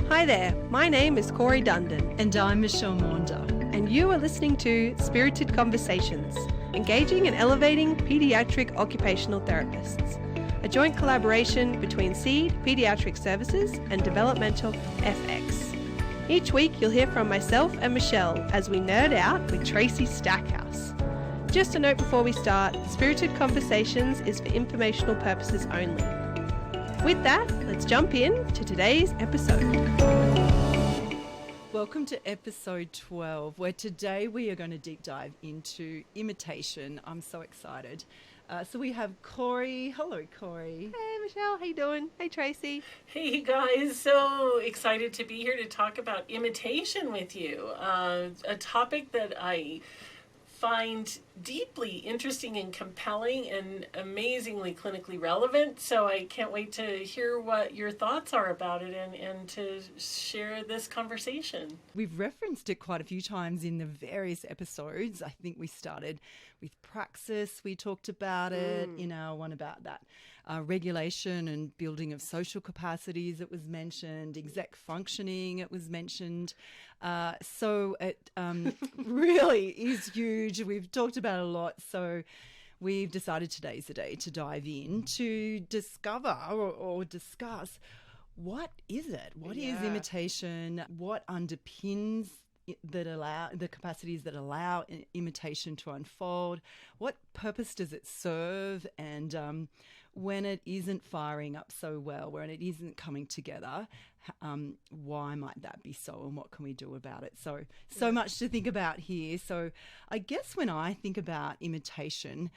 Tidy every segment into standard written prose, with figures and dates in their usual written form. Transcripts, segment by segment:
Hi there, my name is Corey Dundon, And I'm Michelle Maunder. and you are listening to Spirited Conversations, engaging and elevating pediatric occupational therapists, a joint collaboration between SEED Pediatric Services and Developmental FX. Each week you'll hear from myself and Michelle as we nerd out with Tracy Stackhouse. Just a note before we start, Spirited Conversations is for informational purposes only. With that, let's jump in to today's episode. Welcome to episode 12, where today we are going to deep dive into imitation. I'm so excited. So we have Corey. Hello, Corey. Hey Michelle, how you doing? Hey Tracy. Hey guys, so excited to be here to talk about imitation with you. A topic that I find deeply interesting and compelling and amazingly clinically relevant. So I can't wait to hear what your thoughts are about it and to share this conversation. We've referenced it quite a few times in the various episodes. I think we started with praxis. We talked about it in our one about that regulation and building of social capacities. It was mentioned. Exec functioning. It was mentioned. So it really is huge. We've talked about it a lot. So we've decided today's the day to dive in to discover or discuss what is it? What is imitation? What underpins the capacities that allow imitation to unfold? What purpose does it serve? And when it isn't firing up so well, when it isn't coming together, why might that be so, and what can we do about it? So much to think about here. So I guess when I think about imitation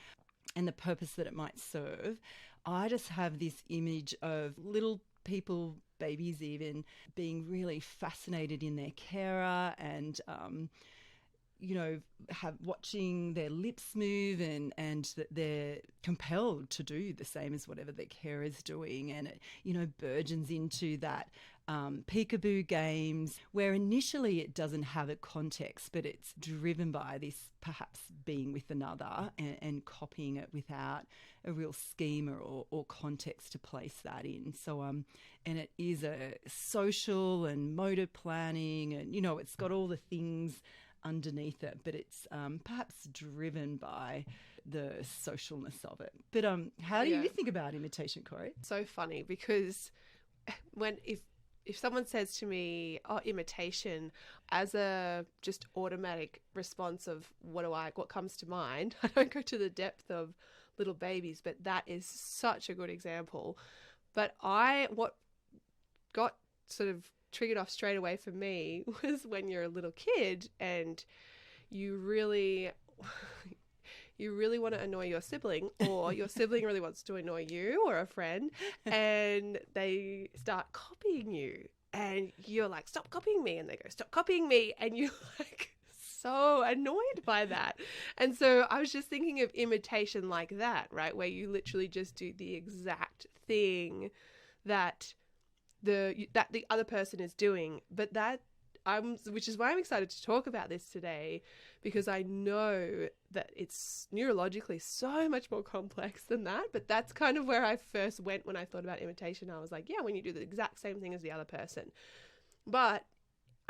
and the purpose that it might serve, I just have this image of little people, babies even, being really fascinated in their carer and watching their lips move and that they're compelled to do the same as whatever their carer is doing. And it, burgeons into that peekaboo games where initially it doesn't have a context, but it's driven by this perhaps being with another and copying it without a real schema or context to place that in. So, and it is a social and motor planning and, it's got all the things underneath it, but it's perhaps driven by the socialness of it. But how do you think about imitation, Corey? So funny because if someone says to me, imitation, as a just automatic response of what comes to mind, I don't go to the depth of little babies, but that is such a good example. But what got sort of triggered off straight away for me was when you're a little kid and you really want to annoy your sibling, or your sibling really wants to annoy you or a friend, and they start copying you and you're like, stop copying me, and they go, stop copying me, and you're like so annoyed by that. And so I was just thinking of imitation like that, right, where you literally just do the exact thing that the other person is doing, but which is why I'm excited to talk about this today, because I know that it's neurologically so much more complex than that. But that's kind of where I first went when I thought about imitation. I was like, when you do the exact same thing as the other person. But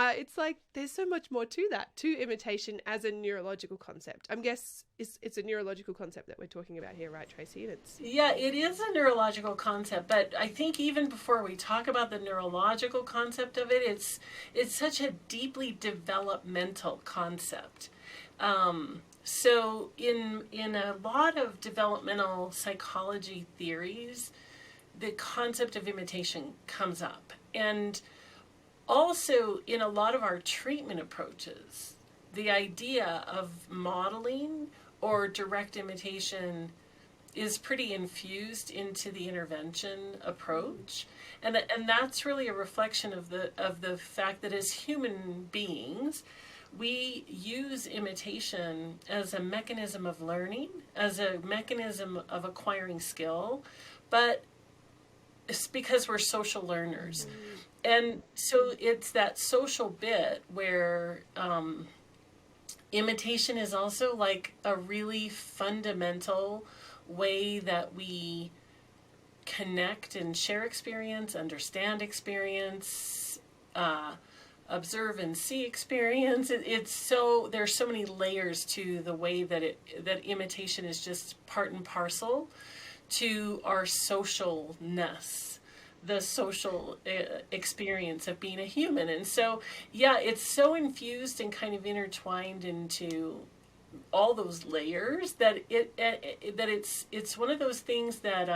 it's like there's so much more to that, to imitation as a neurological concept. I guess it's a neurological concept that we're talking about here, right, Tracy? Yeah, it is a neurological concept, but I think even before we talk about the neurological concept of it, it's such a deeply developmental concept. So in a lot of developmental psychology theories, the concept of imitation comes up. And also, in a lot of our treatment approaches, the idea of modeling or direct imitation is pretty infused into the intervention approach. And that's really a reflection of the fact that as human beings, we use imitation as a mechanism of learning, as a mechanism of acquiring skill, but it's because we're social learners. And so it's that social bit where imitation is also like a really fundamental way that we connect and share experience, understand experience, observe and see experience. There's so many layers to the way that imitation is just part and parcel to our socialness, the social experience of being a human. And so, yeah, it's so infused and kind of intertwined into all those layers that it's one of those things that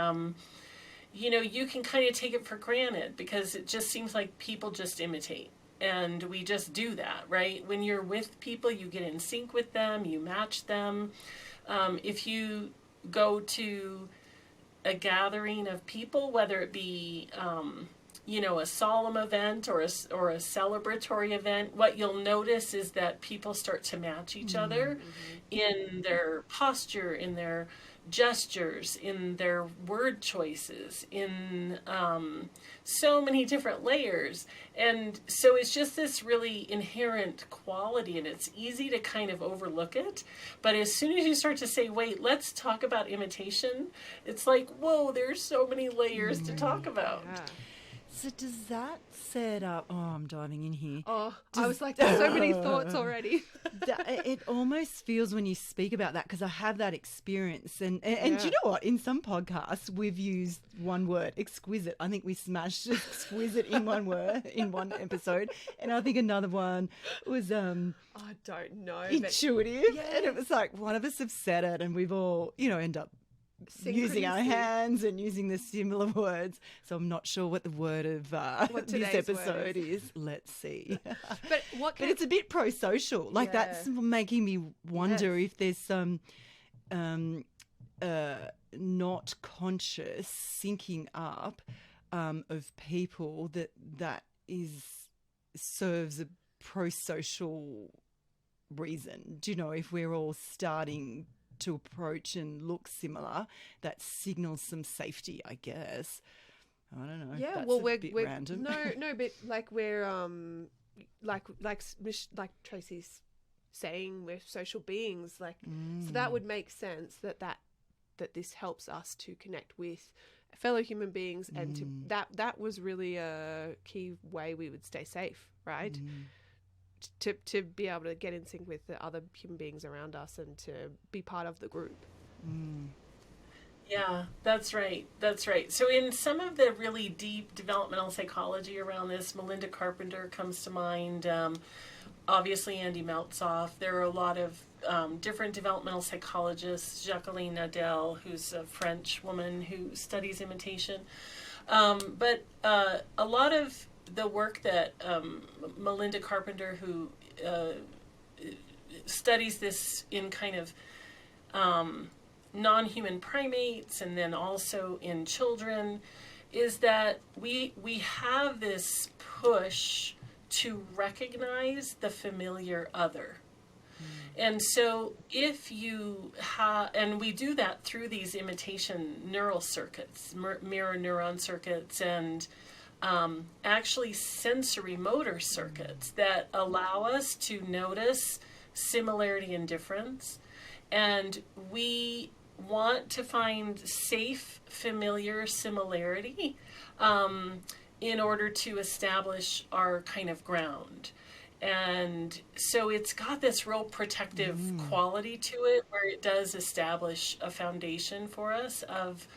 you can kind of take it for granted, because it just seems like people just imitate. And we just do that, right? When you're with people, you get in sync with them, you match them. If you go to a gathering of people, whether it be, a solemn event or a celebratory event, what you'll notice is that people start to match each other in their posture, in their gestures, in their word choices, in so many different layers. And so it's just this really inherent quality, and it's easy to kind of overlook it. But as soon as you start to say, wait, let's talk about imitation, it's like, whoa, there's so many layers to talk about. Yeah. So does that set up... Oh, I'm diving in here. Oh, I was like, there's so many thoughts already. It almost feels when you speak about that, because I have that experience. And do you know what? In some podcasts, we've used one word, exquisite. I think we smashed exquisite in one word, in one episode. And I think another one was... I don't know. intuitive. And it was like one of us have said it, and we've all, end up using our hands and using the similar words. So I'm not sure what the word of this episode is. Let's see. But but it's a bit pro-social. Like that's making me wonder if there's some not conscious syncing up of people that serves a pro-social reason. Do you know, if we're all starting to approach and look similar, that signals some safety, I guess. I don't know. Yeah, That's well, a bit random. No, but like we're like Tracy's saying, we're social beings. Like, so that would make sense that this helps us to connect with fellow human beings, and to that was really a key way we would stay safe, right? To be able to get in sync with the other human beings around us and to be part of the group. Yeah, that's right. So in some of the really deep developmental psychology around this, Melinda Carpenter comes to mind, obviously Andy Meltzoff. There are a lot of different developmental psychologists, Jacqueline Nadel, who's a French woman who studies imitation. But a lot of the work that Melinda Carpenter, who studies this in kind of non-human primates and then also in children, is that we have this push to recognize the familiar other. And so if you have, and we do that through these imitation neural circuits, mirror neuron circuits, and actually sensory motor circuits that allow us to notice similarity and difference. And we want to find safe, familiar similarity in order to establish our kind of ground. And so it's got this real protective quality to it, where it does establish a foundation for us of,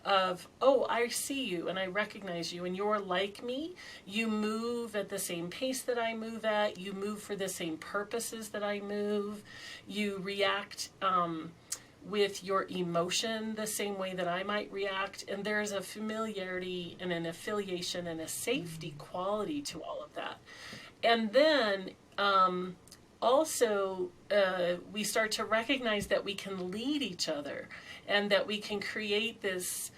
oh, I see you and I recognize you and you're like me. You move at the same pace that I move at. You move for the same purposes that I move. You react with your emotion the same way that I might react. And there's a familiarity and an affiliation and a safety quality to all of that. And then also we start to recognize that we can lead each other, and that we can create this,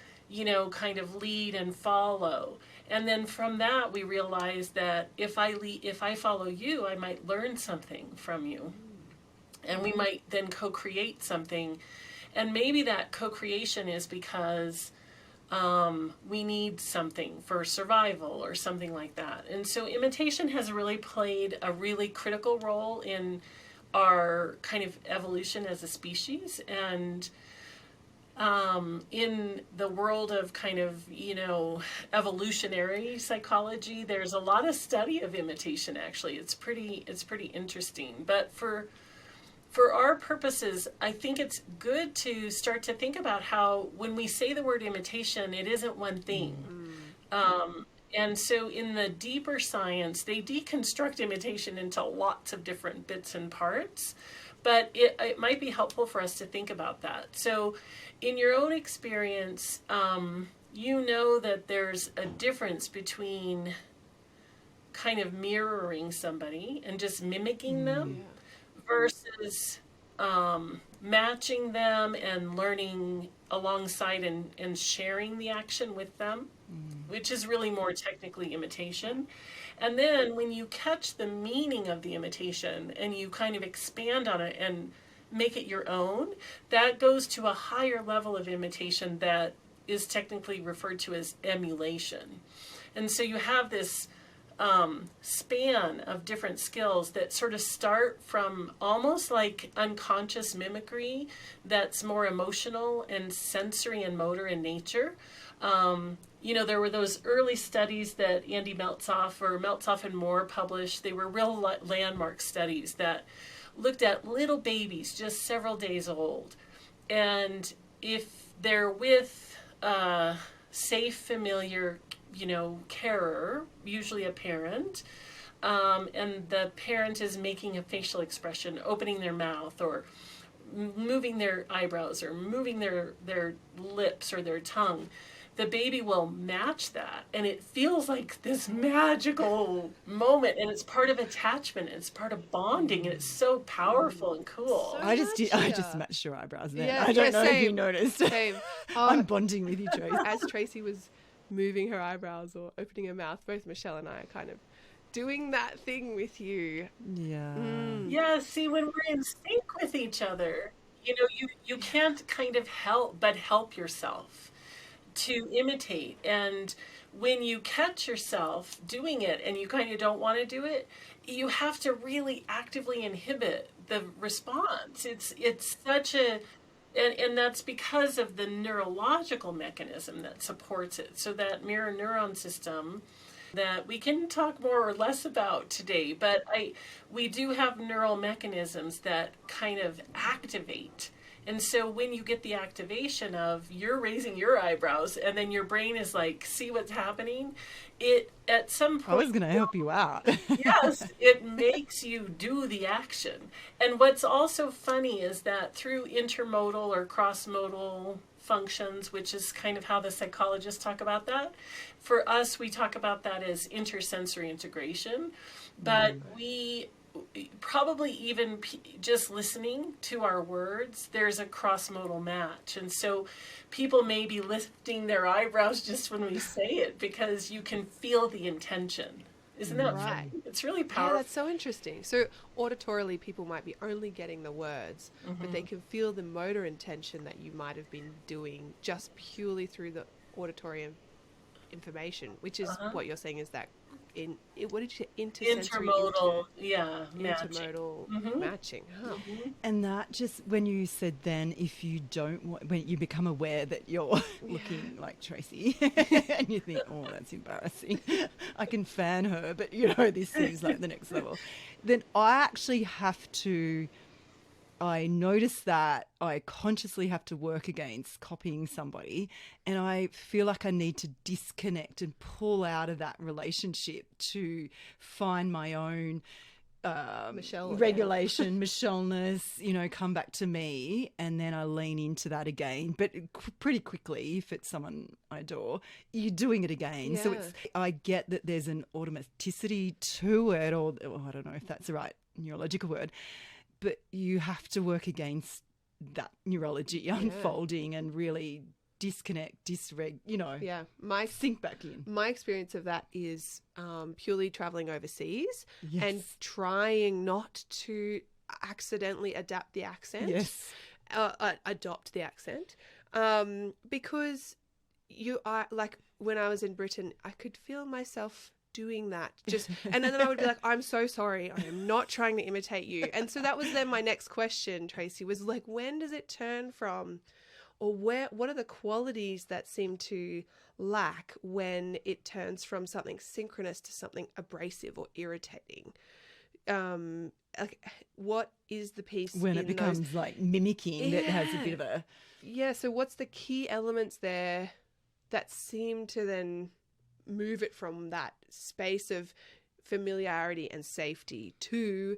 kind of lead and follow. And then from that, we realize that if I follow you, I might learn something from you. And we might then co-create something. And maybe that co-creation is because we need something for survival or something like that. And so imitation has really played a really critical role in our kind of evolution as a species. And In the world of kind of, evolutionary psychology, there's a lot of study of imitation, actually. It's pretty interesting. But for our purposes, I think it's good to start to think about how when we say the word imitation, it isn't one thing. And so in the deeper science, they deconstruct imitation into lots of different bits and parts. But it might be helpful for us to think about that. So in your own experience, you know that there's a difference between kind of mirroring somebody and just mimicking them versus matching them and learning alongside and sharing the action with them, which is really more technically imitation. And then when you catch the meaning of the imitation and you kind of expand on it and make it your own, that goes to a higher level of imitation that is technically referred to as emulation. And so you have this span of different skills that sort of start from almost like unconscious mimicry that's more emotional and sensory and motor in nature. There were those early studies that Andy Meltzoff and Moore published. They were real landmark studies that looked at little babies just several days old. And if they're with a safe, familiar, carer, usually a parent, and the parent is making a facial expression, opening their mouth or moving their eyebrows or moving their lips or their tongue, the baby will match that, and it feels like this magical moment, and it's part of attachment, it's part of bonding, and it's so powerful and cool. I just matched your eyebrows then. Yeah, I don't know if same, you noticed. Same. I'm bonding with you, Tracy. As Tracy was moving her eyebrows or opening her mouth, both Michelle and I are kind of doing that thing with you. Yeah. Yeah, see, when we're in sync with each other, you can't kind of help yourself to imitate. And when you catch yourself doing it and you kind of don't want to do it, you have to really actively inhibit the response. It's such a and that's because of the neurological mechanism that supports it. So that mirror neuron system that we can talk more or less about today, but we do have neural mechanisms that kind of activate. And so when you get the activation of you're raising your eyebrows and then your brain is like, see what's happening, it at some point... I was going to help you out. Yes, it makes you do the action. And what's also funny is that through intermodal or cross-modal functions, which is kind of how the psychologists talk about that, for us, we talk about that as intersensory integration. But we... probably even just listening to our words, there's a cross-modal match. And so people may be lifting their eyebrows just when we say it because you can feel the intention. Isn't that right? It's really powerful. Yeah, that's so interesting. So auditorily, people might be only getting the words, but they can feel the motor intention that you might have been doing just purely through the auditory information, which is what you're saying is that what did you say? Intermodal, intermodal matching. Huh. And that just, when you said then, if you don't when you become aware that you're looking like Tracy and you think, oh, that's embarrassing, I can fan her, but this seems like the next level, then I actually I notice that I consciously have to work against copying somebody, and I feel like I need to disconnect and pull out of that relationship to find my own regulation, Michelle-ness, come back to me, and then I lean into that again. But pretty quickly, if it's someone I adore, you're doing it again. Yeah. So I get that there's an automaticity to it, or I don't know if that's the right neurological word, but you have to work against that neurology unfolding and really disconnect, sync back in. My experience of that is purely traveling overseas and trying not to accidentally adapt the accent. Yes. Adopt the accent. Because you are, like, when I was in Britain, I could feel myself doing that and then I would be like, I'm so sorry, I am not trying to imitate you. And so that was then my next question, Tracy, was like, when does it turn from or what are the qualities that seem to lack when it turns from something synchronous to something abrasive or irritating? Like, what is the piece when it in becomes those? like mimicking that has a bit of a Yeah, so what's the key elements there that seem to then move it from that space of familiarity and safety to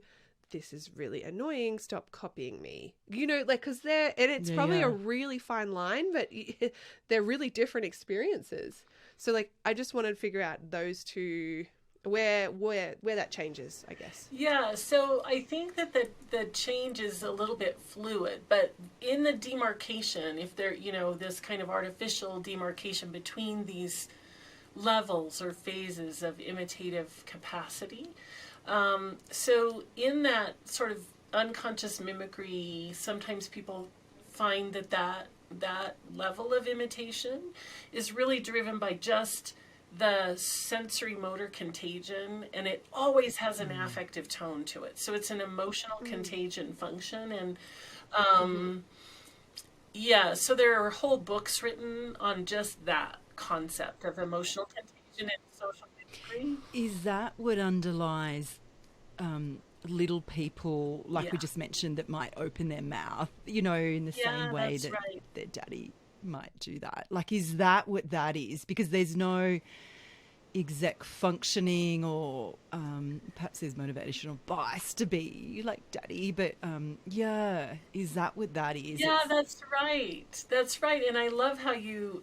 this is really annoying, stop copying me? You know, like, because it's probably a really fine line, but they're really different experiences. So, like, I just wanted to figure out those two, where that changes, I guess. Yeah, so I think that the change is a little bit fluid, but in the demarcation, if there, this kind of artificial demarcation between these levels or phases of imitative capacity, so in that sort of unconscious mimicry, sometimes people find that level of imitation is really driven by just the sensory motor contagion, and it always has an affective tone to it. So it's an emotional contagion function. And so there are whole books written on just that concept of emotional contagion and social mimicry. Is that what underlies little people, like we just mentioned, that might open their mouth, in the same way that their daddy might do that? Like, is that what that is? Because there's no exact functioning, or perhaps there's motivational bias to be like daddy, but is that what that is? Yeah, that's right. And I love how you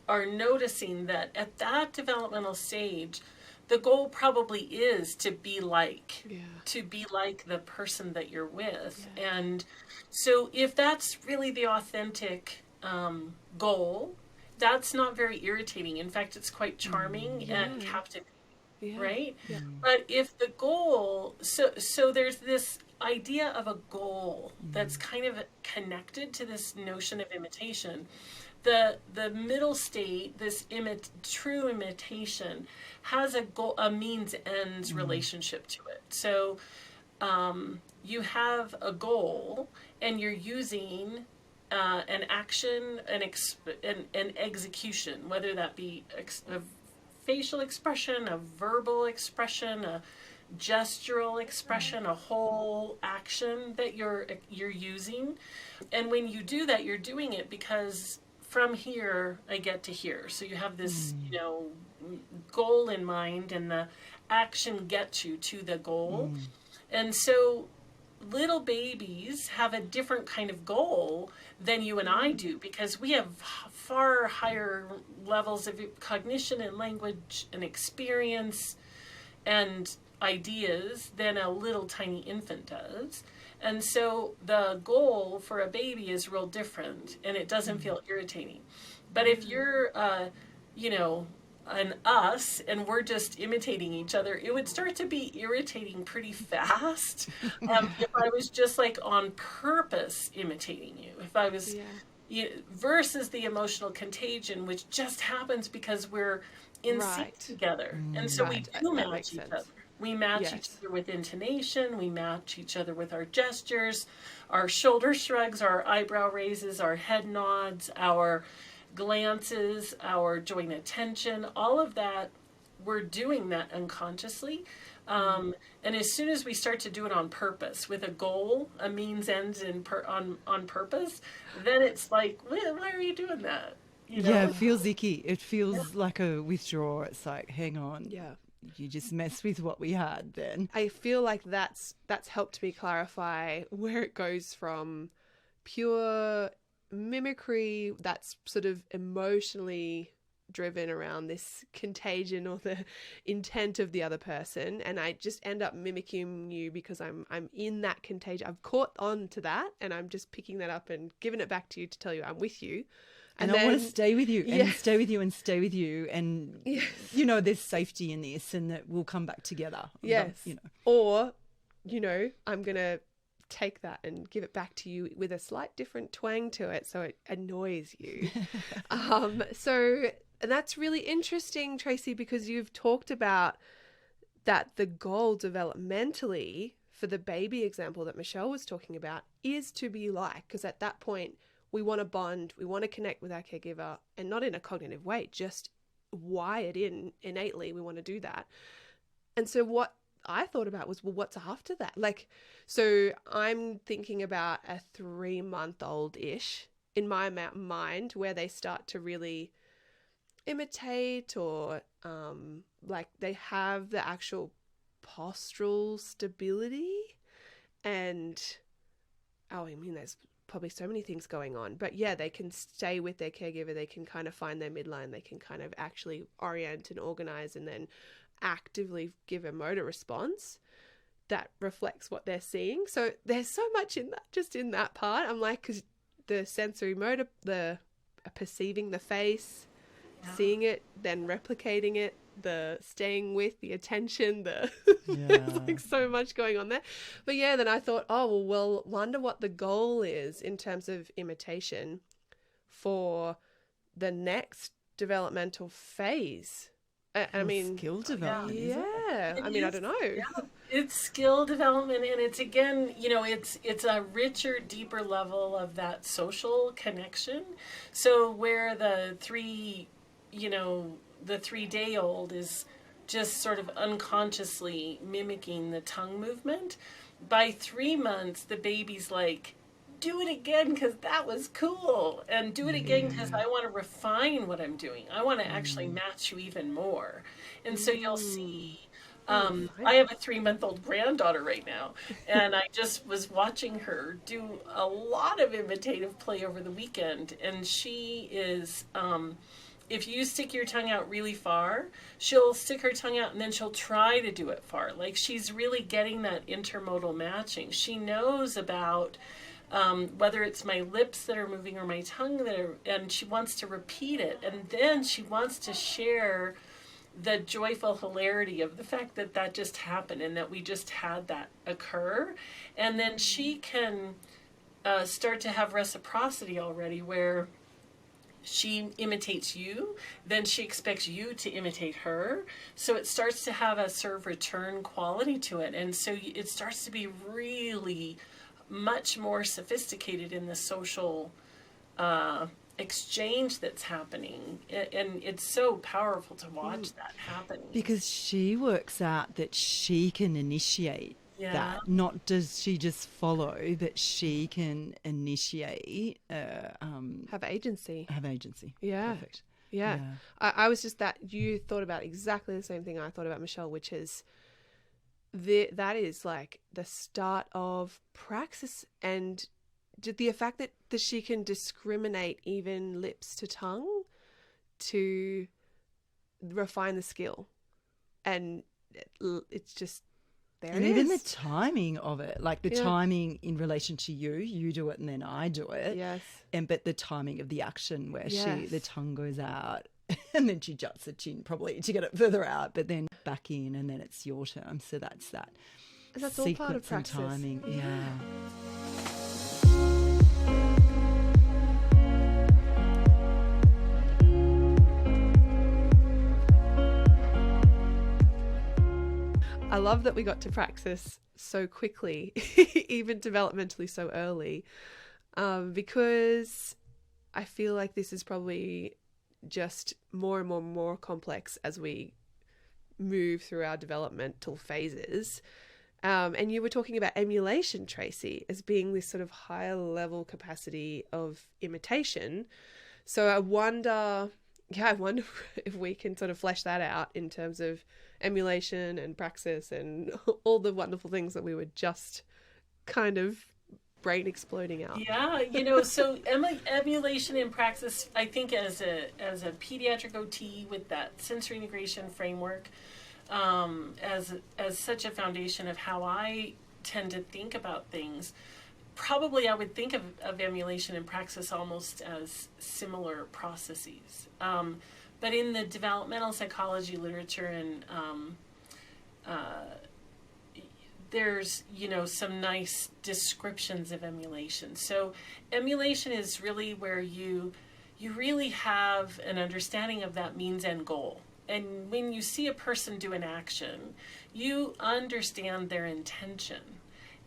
are noticing that at that developmental stage, the goal probably is to be like the person that you're with. And so if that's really the authentic goal, that's not very irritating. In fact, it's quite charming and captivating, right? Yeah. But if the goal, so there's this idea of a goal that's kind of connected to this notion of imitation. The middle state, this true imitation, has a goal, a means-ends relationship to it. So you have a goal, and you're using an action, an execution, whether that be a facial expression, a verbal expression, a gestural expression, a whole action that you're using. And when you do that, you're doing it because from here I get to here. So you have this, goal in mind, and the action gets you to the goal. And so little babies have a different kind of goal than you and I do, because we have far higher levels of cognition and language and experience and ideas than a little tiny infant does. And so the goal for a baby is real different, and it doesn't feel irritating. But if you're, an us, and we're just imitating each other, it would start to be irritating pretty fast. If I was just like on purpose imitating you, if I was, versus the emotional contagion, which just happens because we're in sync together. And so we do match each other. We match each other with intonation. We match each other with our gestures, our shoulder shrugs, our eyebrow raises, our head nods, our glances, our joint attention. All of that, we're doing that unconsciously. And as soon as we start to do it on purpose, with a goal, a means ends on purpose, then it's like, why are you doing that? Yeah, it feels icky. It feels like a withdrawal. It's like, hang on. Yeah. You just messed with what we had then. I feel like that's helped me clarify where it goes from pure mimicry that's sort of emotionally driven around this contagion or the intent of the other person, and I just end up mimicking you because I'm in that contagion. I've caught on to that, and I'm just picking that up and giving it back to you to tell you I'm with you. And I want to stay with you and stay with you and stay with you. And, there's safety in this, and that we'll come back together. Yes. Or, I'm going to take that and give it back to you with a slight different twang to it so it annoys you. So that's really interesting, Tracy, because you've talked about that the goal developmentally for the baby example that Michelle was talking about is to be like, because at that point we want to bond, we want to connect with our caregiver, and not in a cognitive way, just wired in innately, we want to do that. And so what I thought about was, well, what's after that? Like, so I'm thinking about a 3-month-old-ish in my mind, where they start to really imitate, or like they have the actual postural stability. And there's probably so many things going on, but yeah, they can stay with their caregiver, they can kind of find their midline, they can kind of actually orient and organize, and then actively give a motor response that reflects what they're seeing. So there's so much in that, just in that part. I'm like, because the sensory motor, the perceiving the face, seeing it, then replicating it, the staying with, the attention, there's like so much going on there. But yeah, then I thought, oh, well, wonder what the goal is in terms of imitation for the next developmental phase. I mean, skill development. Yeah. I mean, I don't know. Yeah. It's skill development, and it's, again, it's a richer, deeper level of that social connection. So where the 3-day-old is just sort of unconsciously mimicking the tongue movement, by 3 months, the baby's like, do it again because that was cool, and do it again because I want to refine what I'm doing. I want to actually match you even more. And so you'll see, I have a 3-month-old granddaughter right now, and I just was watching her do a lot of imitative play over the weekend, and she is... if you stick your tongue out really far, she'll stick her tongue out and then she'll try to do it far. Like, she's really getting that intermodal matching. She knows about whether it's my lips that are moving or my tongue and she wants to repeat it. And then she wants to share the joyful hilarity of the fact that that just happened and that we just had that occur. And then she can start to have reciprocity already, where she imitates you, then she expects you to imitate her. So it starts to have a serve return quality to it. And so it starts to be really much more sophisticated in the social exchange that's happening. And it's so powerful to watch that happen. Because she works out that she can initiate that. Not does she just follow, but she can initiate. Have agency. Yeah. Perfect. Yeah. I was just you thought about exactly the same thing I thought about, Michelle, which is that is like the start of praxis, and the fact that she can discriminate even lips to tongue to refine the skill. And it's just there. And even the timing of it, like the timing in relation to you do it and then I do it. Yes. But the timing of the action where the tongue goes out and then she juts the chin probably to get it further out, but then back in, and then it's your turn. So that's that. And that's all part of sequence and praxis. timing. Yeah. I love that we got to praxis so quickly, even developmentally so early, because I feel like this is probably just more and more complex as we move through our developmental phases. And you were talking about emulation, Tracy, as being this sort of higher level capacity of imitation. So I wonder if we can sort of flesh that out in terms of emulation and praxis and all the wonderful things that we were just kind of brain exploding out. Yeah, so emulation and praxis, I think as a pediatric OT with that sensory integration framework, as such a foundation of how I tend to think about things, probably I would think of emulation and praxis almost as similar processes. But in the developmental psychology literature and there's, some nice descriptions of emulation. So emulation is really where you really have an understanding of that means and goal. And when you see a person do an action, you understand their intention.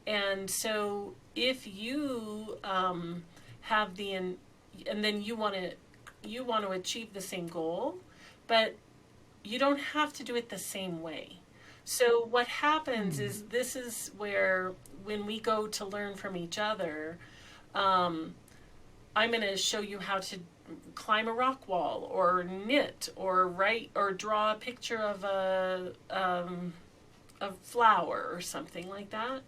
And so if you have and then you want to achieve the same goal, but you don't have to do it the same way. So what happens is, this is where, when we go to learn from each other, I'm going to show you how to climb a rock wall, or knit, or write, or draw a picture of a flower or something like that.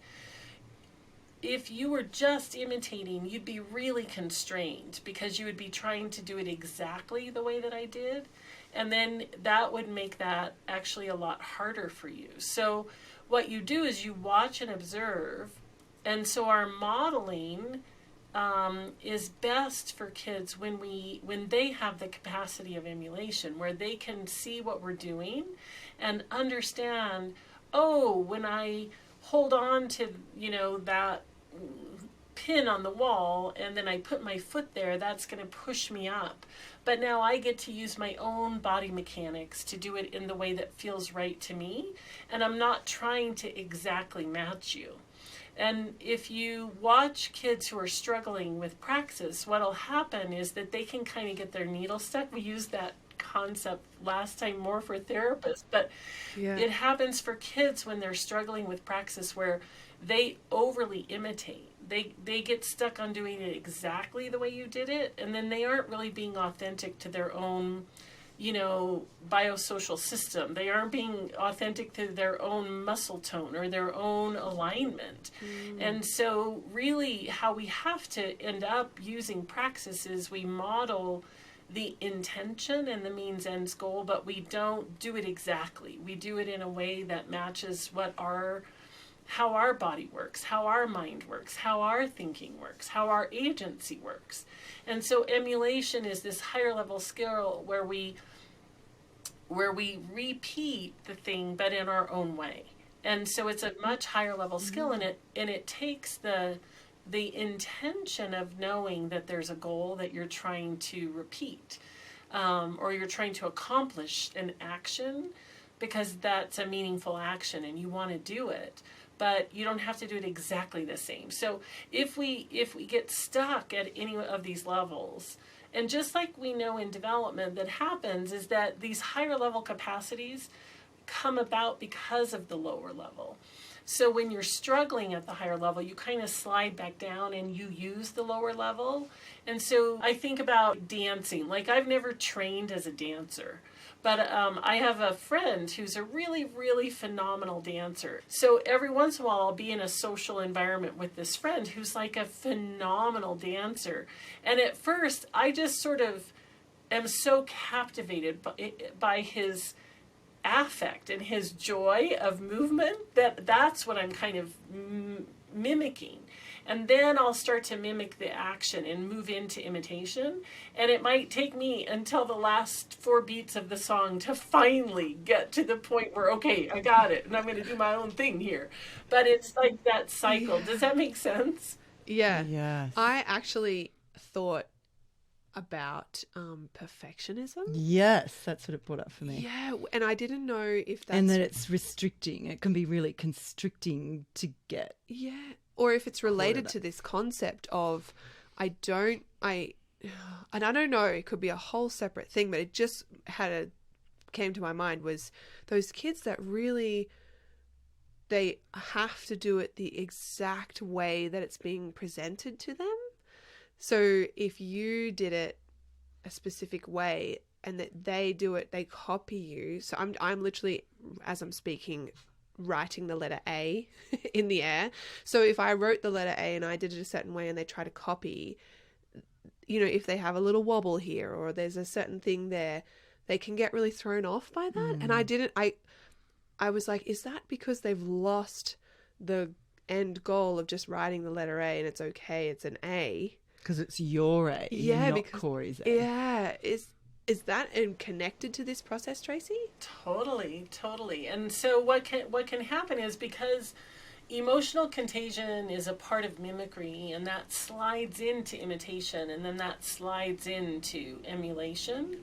If you were just imitating, you'd be really constrained, because you would be trying to do it exactly the way that I did. And then that would make that actually a lot harder for you. So what you do is you watch and observe. And so our modeling is best for kids when they have the capacity of emulation, where they can see what we're doing and understand, oh, when I hold on to, that pin on the wall, and then I put my foot there, that's going to push me up. But now I get to use my own body mechanics to do it in the way that feels right to me, and I'm not trying to exactly match you. And if you watch kids who are struggling with praxis, what'll happen is that they can kind of get their needle stuck. We used that concept last time more for therapists, but it happens for kids when they're struggling with praxis, where they overly imitate. They get stuck on doing it exactly the way you did it, and then they aren't really being authentic to their own, biosocial system. They aren't being authentic to their own muscle tone or their own alignment. And so really how we have to end up using praxis is we model the intention and the means ends goal, but we don't do it exactly. We do it in a way that matches how our body works, how our mind works, how our thinking works, how our agency works. And so emulation is this higher level skill where we repeat the thing, but in our own way. And so it's a much higher level skill, and it takes the intention of knowing that there's a goal that you're trying to repeat, or you're trying to accomplish an action, because that's a meaningful action and you want to do it. But you don't have to do it exactly the same. So if we get stuck at any of these levels, and just like we know in development that happens, is that these higher level capacities come about because of the lower level. So when you're struggling at the higher level, you kind of slide back down and you use the lower level. And so I think about dancing. Like, I've never trained as a dancer, but I have a friend who's a really, really phenomenal dancer. So every once in a while, I'll be in a social environment with this friend who's like a phenomenal dancer. And at first, I just sort of am so captivated by his affect and his joy of movement that's what I'm kind of mimicking. And then I'll start to mimic the action and move into imitation. And it might take me until the last 4 beats of the song to finally get to the point where, okay, I got it, and I'm going to do my own thing here. But it's like that cycle. Does that make sense? Yeah. Yes. I actually thought about perfectionism. Yes, that's what it brought up for me. Yeah, and I didn't know if that's... And that it's restricting. It can be really constricting to get... Yeah, or if it's related to this concept of and I don't know, it could be a whole separate thing, but it just came to my mind was those kids that really, they have to do it the exact way that it's being presented to them. So if you did it a specific way and that they do it, they copy you. So I'm literally, as I'm speaking, writing the letter A in the air. So if I wrote the letter A and I did it a certain way and they try to copy, if they have a little wobble here or there's a certain thing there, they can get really thrown off by that. And I was like, is that because they've lost the end goal of just writing the letter A and it's okay, it's an A? Because it's your A, not Corey's A. Yeah. Is that connected to this process, Tracy? Totally. And so what can happen is, because emotional contagion is a part of mimicry, and that slides into imitation, and then that slides into emulation.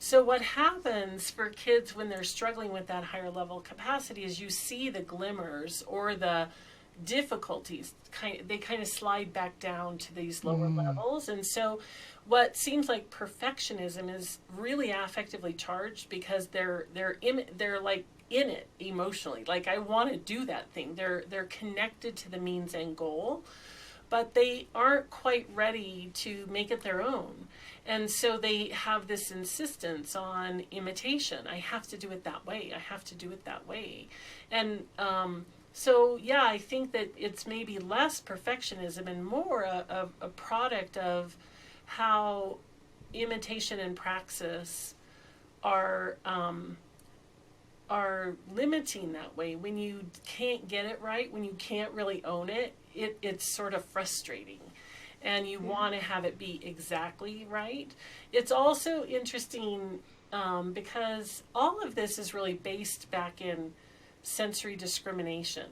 So what happens for kids when they're struggling with that higher level capacity is you see the glimmers or the difficulties, they kind of slide back down to these lower levels. And so what seems like perfectionism is really affectively charged, because they're like in it emotionally. Like, I want to do that thing. They're connected to the means and goal, but they aren't quite ready to make it their own. And so they have this insistence on imitation. I have to do it that way. I have to do it that way. And so, yeah, I think that it's maybe less perfectionism and more a product of how imitation and praxis are limiting that way. When you can't get it right, when you can't really own it, it's sort of frustrating. And you want to have it be exactly right. It's also interesting because all of this is really based back in sensory discrimination.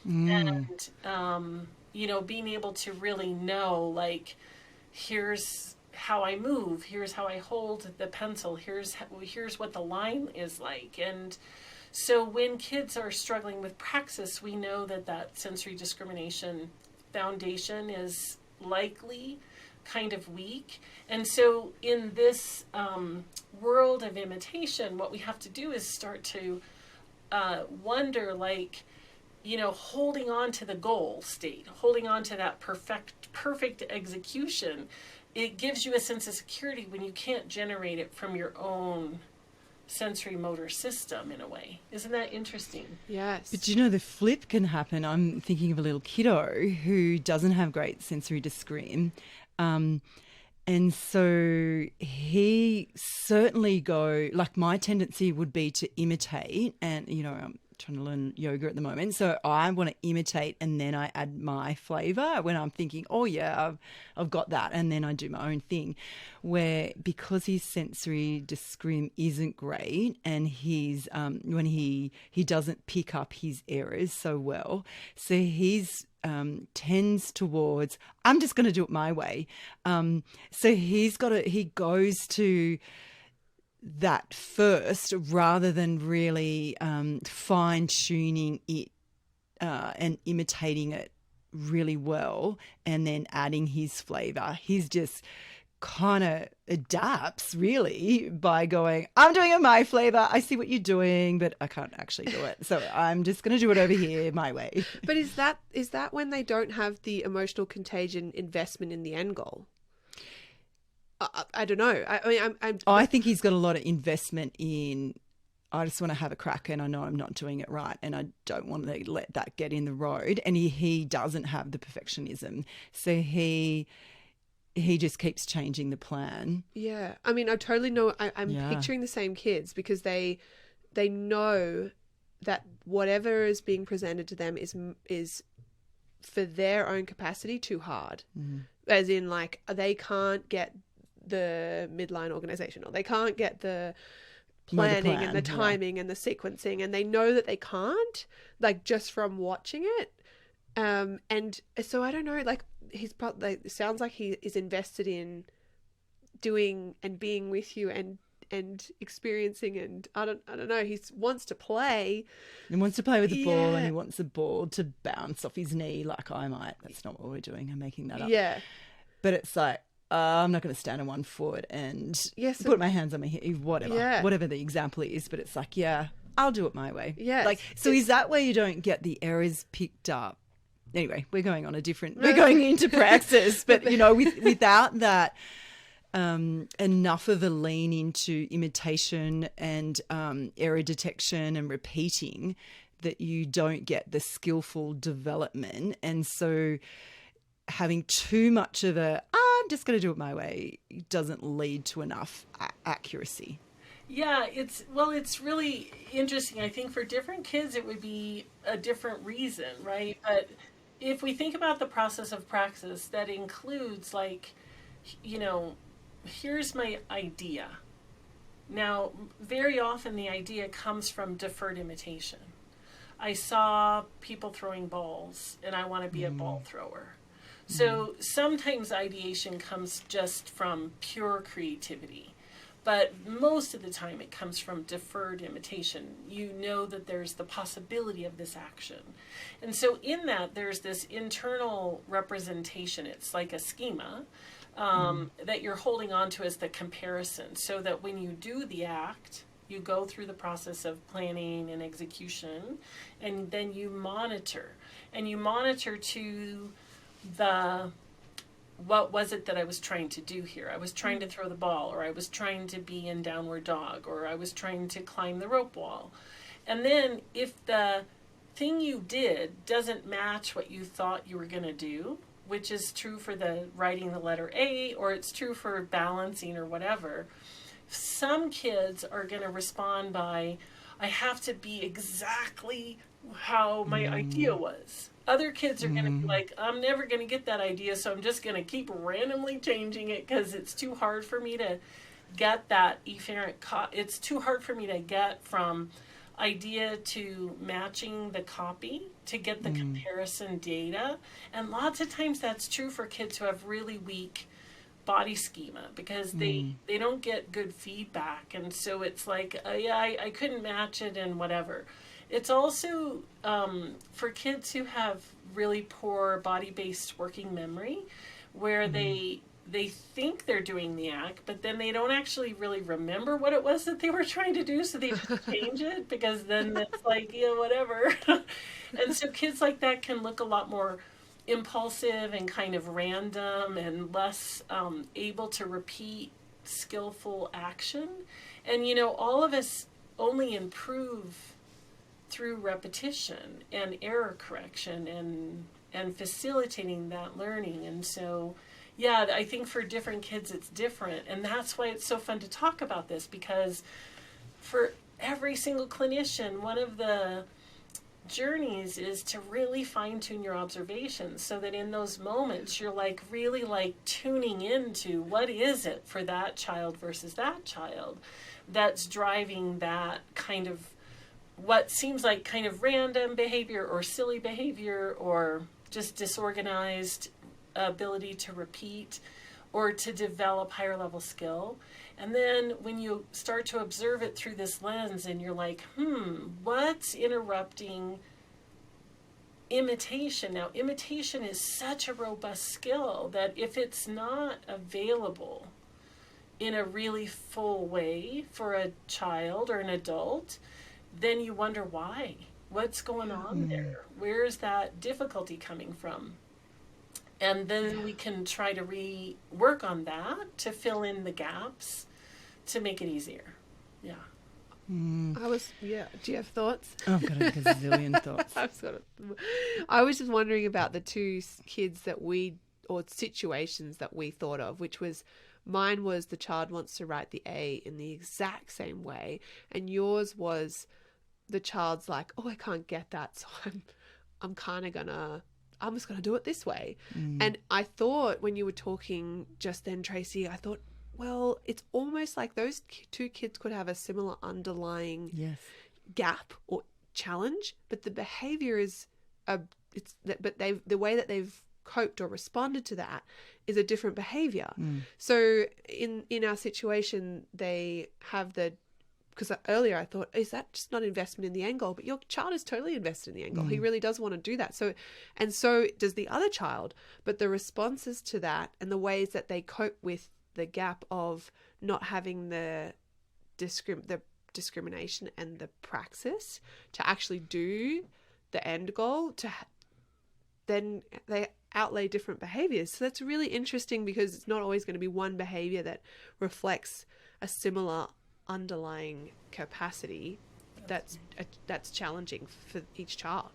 And, being able to really know, like, here's how I move, here's how I hold the pencil, here's what the line is like. And so when kids are struggling with praxis, we know that sensory discrimination foundation is likely kind of weak. And so in this world of imitation, what we have to do is start to wonder, like, holding on to the goal state, holding on to that perfect execution, it gives you a sense of security when you can't generate it from your own sensory motor system, in a way. Isn't that interesting? Yes. But the flip can happen. I'm thinking of a little kiddo who doesn't have great sensory discrim. And so he certainly like, my tendency would be to imitate, and, I'm trying to learn yoga at the moment. So I want to imitate, and then I add my flavor when I'm thinking, oh yeah, I've got that. And then I do my own thing, where because his sensory discrim isn't great, and he's, when he doesn't pick up his errors so well, so he's, tends towards, I'm just going to do it my way. So he goes to that first, rather than really fine-tuning it and imitating it really well and then adding his flavor. He's just kind of adapts, really, by going, I'm doing it my flavor, I see what you're doing, but I can't actually do it, so I'm just going to do it over here my way. But is that when they don't have the emotional contagion investment in the end goal? I don't know. I think he's got a lot of investment in, I just want to have a crack, and I know I'm not doing it right, and I don't want to let that get in the road. And he doesn't have the perfectionism, so he just keeps changing the plan. Yeah, I mean, I totally know. I'm picturing the same kids, because they know that whatever is being presented to them is for their own capacity too hard. As in, like, they can't get the midline organization, or they can't get the planning and the timing and the sequencing, and they know that they can't, like, just from watching it. And so I don't know, like, it sounds like he is invested in doing and being with you and experiencing, and I don't know, he wants to play. He wants to play with the ball, and he wants the ball to bounce off his knee, like I might. That's not what we're doing. I'm making that up. Yeah. But it's like, I'm not going to stand on one foot and put my hands on my hip, whatever the example is. But it's like, I'll do it my way. Yeah. Like, so is that where you don't get the errors picked up? Anyway, we're going into praxis, but without that enough of a lean into imitation and error detection and repeating, that you don't get the skillful development. And so having too much of I'm just going to do it my way doesn't lead to enough accuracy. Yeah, it's really interesting. I think for different kids it would be a different reason, right? But if we think about the process of praxis, that includes, like, here's my idea. Now, very often the idea comes from deferred imitation. I saw people throwing balls, and I want to be a ball thrower. So sometimes ideation comes just from pure creativity. But most of the time it comes from deferred imitation. You know that there's the possibility of this action. And so in that, there's this internal representation. It's like a schema that you're holding on to as the comparison, so that when you do the act, you go through the process of planning and execution, and then you monitor. And you monitor to the, what was it that I was trying to do here? I was trying to throw the ball, or I was trying to be in downward dog, or I was trying to climb the rope wall. And then if the thing you did doesn't match what you thought you were going to do, which is true for the writing the letter A, or it's true for balancing or whatever, some kids are going to respond by, I have to be exactly how my idea was. Other kids are going to be like, I'm never going to get that idea, so I'm just going to keep randomly changing it because it's too hard for me to get that efferent it's too hard for me to get from idea to matching the copy to get the comparison data. And lots of times that's true for kids who have really weak body schema, because they don't get good feedback, and so it's like, I couldn't match it and whatever. It's also for kids who have really poor body-based working memory, where they think they're doing the act, but then they don't actually really remember what it was that they were trying to do, so they just change it, because then it's like, yeah, whatever. And so kids like that can look a lot more impulsive and kind of random, and less able to repeat skillful action. And, you know, all of us only improve through repetition and error correction and facilitating that learning. And so, yeah, I think for different kids it's different. And that's why it's so fun to talk about this, because for every single clinician, one of the journeys is to really fine-tune your observations, so that in those moments you're like really like tuning into what is it for that child versus that child that's driving that kind of what seems like kind of random behavior or silly behavior, or just disorganized ability to repeat or to develop higher level skill. And then when you start to observe it through this lens, and you're like, what's interrupting imitation? Now, imitation is such a robust skill that if it's not available in a really full way for a child or an adult, then you wonder why. What's going on there? Where is that difficulty coming from? And then we can try to work on that to fill in the gaps to make it easier. Yeah. Do you have thoughts? I've got a gazillion thoughts. I was just wondering about the two kids or situations that we thought of, which was, mine was the child wants to write the A in the exact same way, and yours was the child's like, I can't get that, so I'm just gonna do it this way. And I thought, when you were talking just then, Tracy, I thought, well, it's almost like those two kids could have a similar underlying gap or challenge, but the behavior is the way that they've coped or responded to that is a different behavior. So in our situation, they have because earlier I thought, is that just not investment in the end goal? But your child is totally invested in the end goal. He really does want to do that. So does the other child. But the responses to that and the ways that they cope with the gap of not having the discrimination and the praxis to actually do the end goal, then they outlay different behaviors. So that's really interesting, because it's not always going to be one behavior that reflects a similar underlying capacity that's challenging for each child.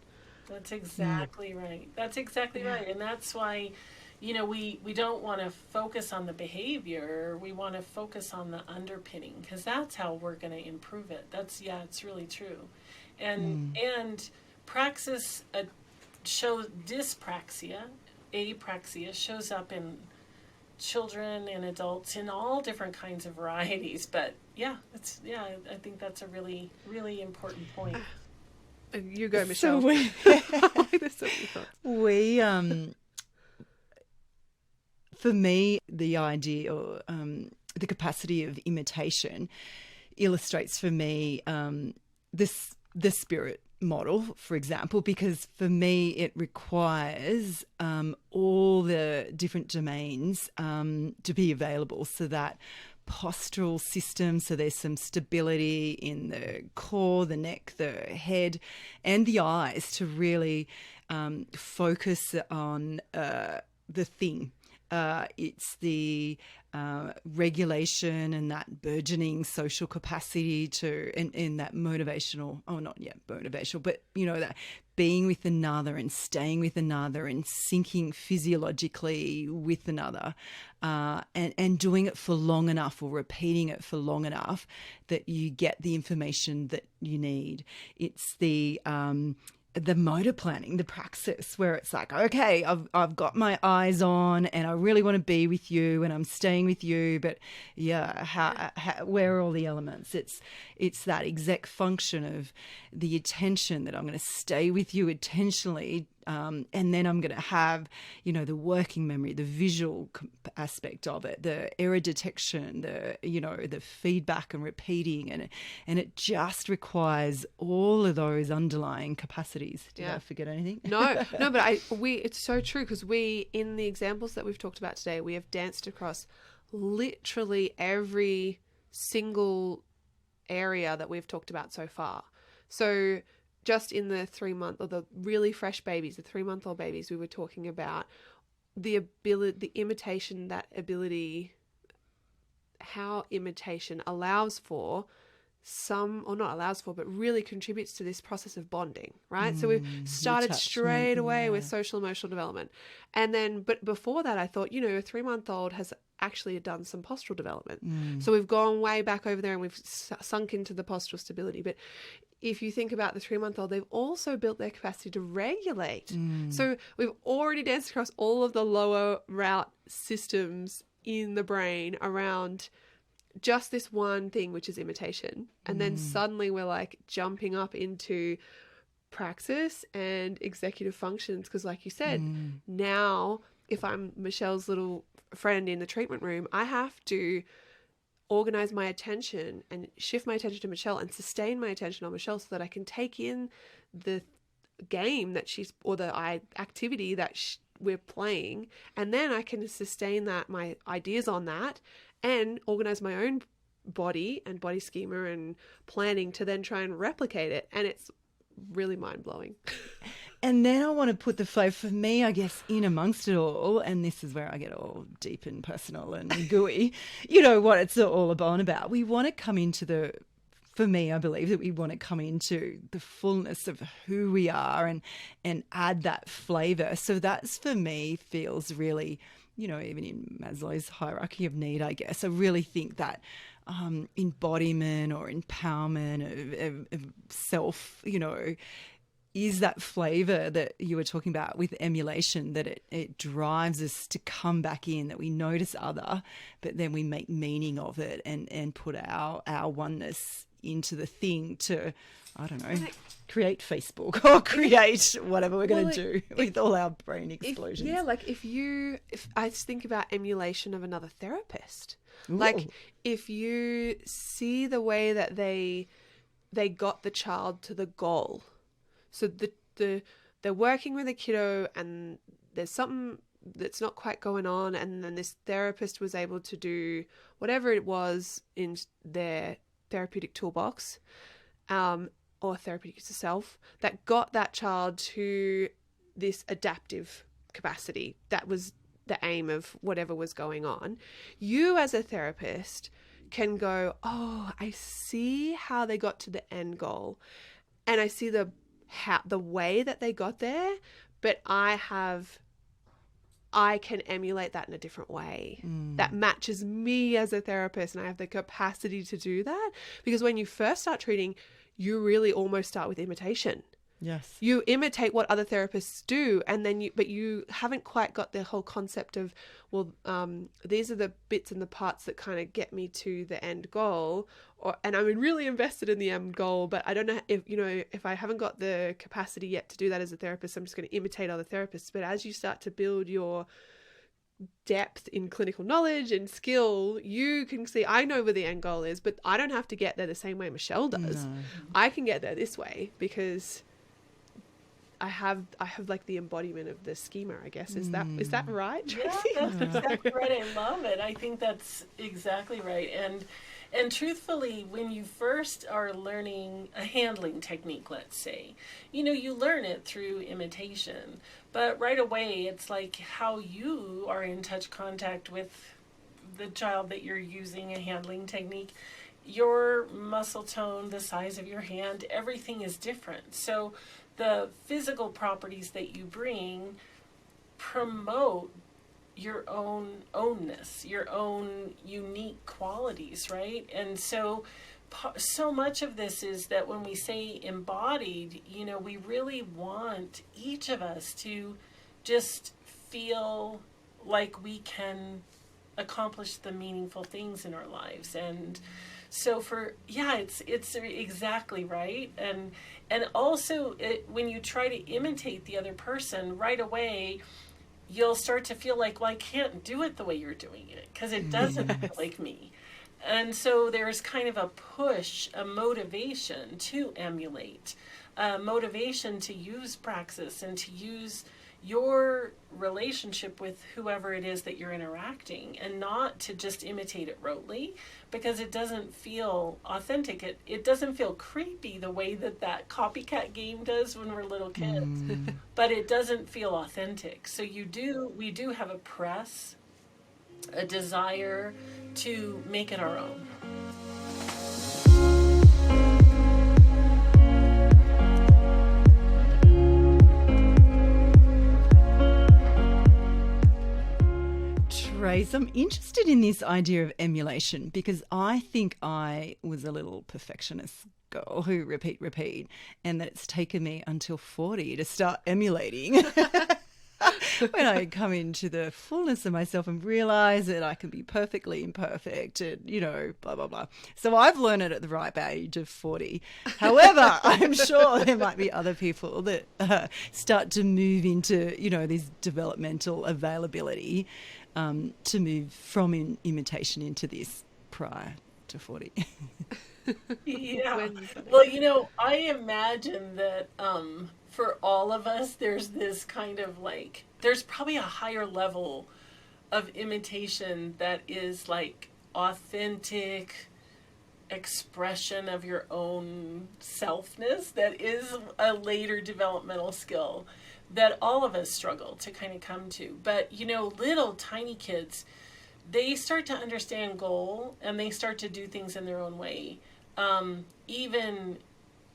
That's exactly right. That's exactly right. And that's why, we don't want to focus on the behavior. We want to focus on the underpinning, because that's how we're going to improve it. It's really true. And praxis shows dyspraxia, apraxia shows up in children and adults in all different kinds of varieties. But I think that's a really, really important point. You go, Michelle. For me, the idea the capacity of imitation illustrates for me the spirit model, for example, because for me it requires all the different domains to be available, so that postural system, so there's some stability in the core, the neck, the head, and the eyes to really focus on the thing. It's the regulation and that burgeoning social capacity to, and that motivational, not yet motivational, but, that being with another and staying with another and syncing physiologically with another, and doing it for long enough or repeating it for long enough that you get the information that you need. It's the motor planning, the praxis, where it's like, okay, I've got my eyes on and I really want to be with you and I'm staying with you, but where are all the elements? It's that exec function of the attention, that I'm going to stay with you intentionally, and then I'm going to have, the working memory, the visual aspect of it, the error detection, the feedback and repeating, and it just requires all of those underlying capacities. Did I forget anything? No, but it's so true, because in the examples that we've talked about today, we have danced across literally every single area that we've talked about so far. So just in the 3-month, or the really fresh babies, the 3-month-old babies, we were talking about the ability, the imitation, that ability, how imitation allows for but really contributes to this process of bonding, right? So we've started straight away with social emotional development. And then, but before that, I thought, a 3-month-old has actually done some postural development. So we've gone way back over there and we've sunk into the postural stability. But if you think about the 3-month-old, they've also built their capacity to regulate. So we've already danced across all of the lower route systems in the brain around just this one thing, which is imitation. And then suddenly we're like jumping up into praxis and executive functions. Because like you said, now if I'm Michelle's little friend in the treatment room, I have to organize my attention and shift my attention to Michelle and sustain my attention on Michelle so that I can take in the game that or the activity that we're playing. And then I can sustain my ideas on that and organize my own body and body schema and planning to then try and replicate it. And it's really mind-blowing. And then I want to put the flow for me, I guess, in amongst it all, and this is where I get all deep and personal and gooey, what it's all about. We want to come into for me, I believe that we want to come into the fullness of who we are and add that flavour. So that's, for me, feels really, even in Maslow's hierarchy of need, I guess, I really think that embodiment or empowerment of self, is that flavour that you were talking about with emulation, that it drives us to come back in, that we notice other, but then we make meaning of it and put our oneness into the thing to, I don't know, create Facebook or create whatever we're going to do with all our brain explosions. If I think about emulation of another therapist, Ooh. like if you see the way that they got the child to the goal. So they're working with a kiddo and there's something that's not quite going on, and then this therapist was able to do whatever it was in their therapeutic toolbox, or therapeutic to self, that got that child to this adaptive capacity. That was the aim of whatever was going on. You as a therapist can go, oh, I see how they got to the end goal, and I see the way that they got there, but I can emulate that in a different way that matches me as a therapist, and I have the capacity to do that. Because when you first start treating, you really almost start with imitation. Yes. You imitate what other therapists do, and then you haven't quite got the whole concept of, these are the bits and the parts that kind of get me to the end goal, and I'm really invested in the end goal, but I don't know if I haven't got the capacity yet to do that as a therapist, I'm just going to imitate other therapists. But as you start to build your depth in clinical knowledge and skill, you can see, I know where the end goal is, but I don't have to get there the same way Michelle does. No. I can get there this way because I have like the embodiment of the schema, I guess. Is that right, Yeah, Tracy? that's exactly right. I love it. I think that's exactly right. And truthfully, when you first are learning a handling technique, let's say, you learn it through imitation, but right away it's like how you are in touch contact with the child that you're using a handling technique. Your muscle tone, the size of your hand, everything is different. So the physical properties that you bring promote your own ownness, your own unique qualities, right? And so much of this is that when we say embodied, we really want each of us to just feel like we can accomplish the meaningful things in our lives. And so it's exactly right. And also when you try to imitate the other person right away, you'll start to feel like, well, I can't do it the way you're doing it because it doesn't look like me. And so there's kind of a push, a motivation to emulate, a motivation to use praxis and to use your relationship with whoever it is that you're interacting, and not to just imitate it rotely, because it doesn't feel authentic. It doesn't feel creepy the way that copycat game does when we're little kids, but it doesn't feel authentic. So we do have a desire to make it our own. Trace, I'm interested in this idea of emulation because I think I was a little perfectionist girl who repeat, and that it's taken me until 40 to start emulating. When I come into the fullness of myself and realize that I can be perfectly imperfect and, blah, blah, blah. So I've learned it at the ripe age of 40. However, I'm sure there might be other people that start to move into, this developmental availability to move from imitation into this prior to 40. Yeah. Well, I imagine that for all of us, there's this kind of there's probably a higher level of imitation that is like authentic expression of your own selfness that is a later developmental skill that all of us struggle to kind of come to. But, little tiny kids, they start to understand goal and they start to do things in their own way,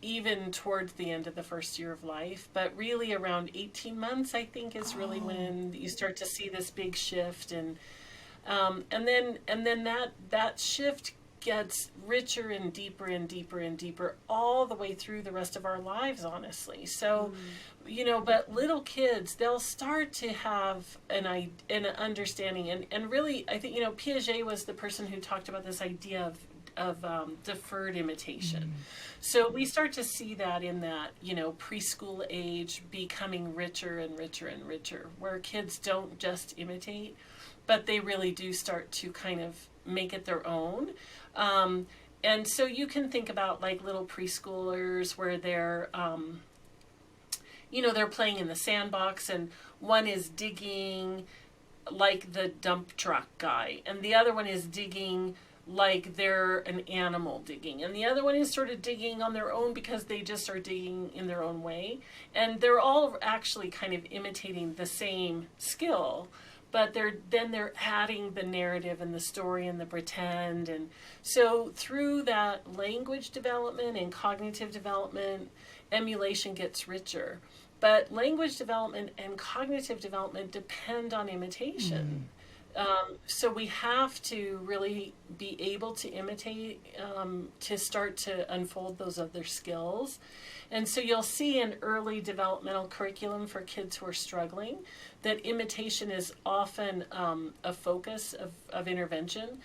even towards the end of the first year of life. But really around 18 months, I think, is really when you start to see this big shift. And then that shift gets richer and deeper and deeper and deeper all the way through the rest of our lives, honestly. So, but little kids, they'll start to have an understanding. And really, I think, Piaget was the person who talked about this idea of deferred imitation. So we start to see that in that, preschool age becoming richer and richer and richer, where kids don't just imitate, but they really do start to kind of make it their own. And so you can think about little preschoolers where they're, they're playing in the sandbox, and one is digging like the dump truck guy, and the other one is digging like they're an animal digging, and the other one is sort of digging on their own because they just are digging in their own way, and they're all actually kind of imitating the same skill, but they're adding the narrative and the story and the pretend. And so through that language development and cognitive development, emulation gets richer. But language development and cognitive development depend on imitation. So we have to really be able to imitate to start to unfold those other skills. And so you'll see in early developmental curriculum for kids who are struggling that imitation is often a focus of intervention.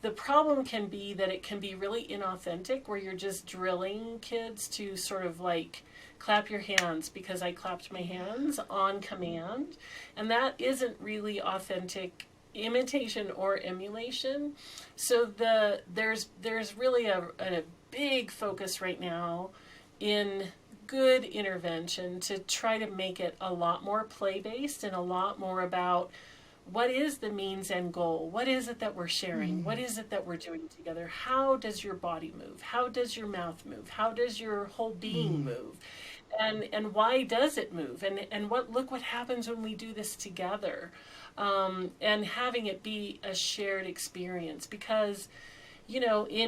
The problem can be that it can be really inauthentic, where you're just drilling kids to sort of like clap your hands because I clapped my hands on command. And that isn't really authentic imitation or emulation. So there's really a big focus right now in good intervention to try to make it a lot more play-based and a lot more about what is the means and goal? What is it that we're sharing? What is it that we're doing together? How does your body move? How does your mouth move? How does your whole being move? And why does it move? And look what happens when we do this together. And having it be a shared experience, because in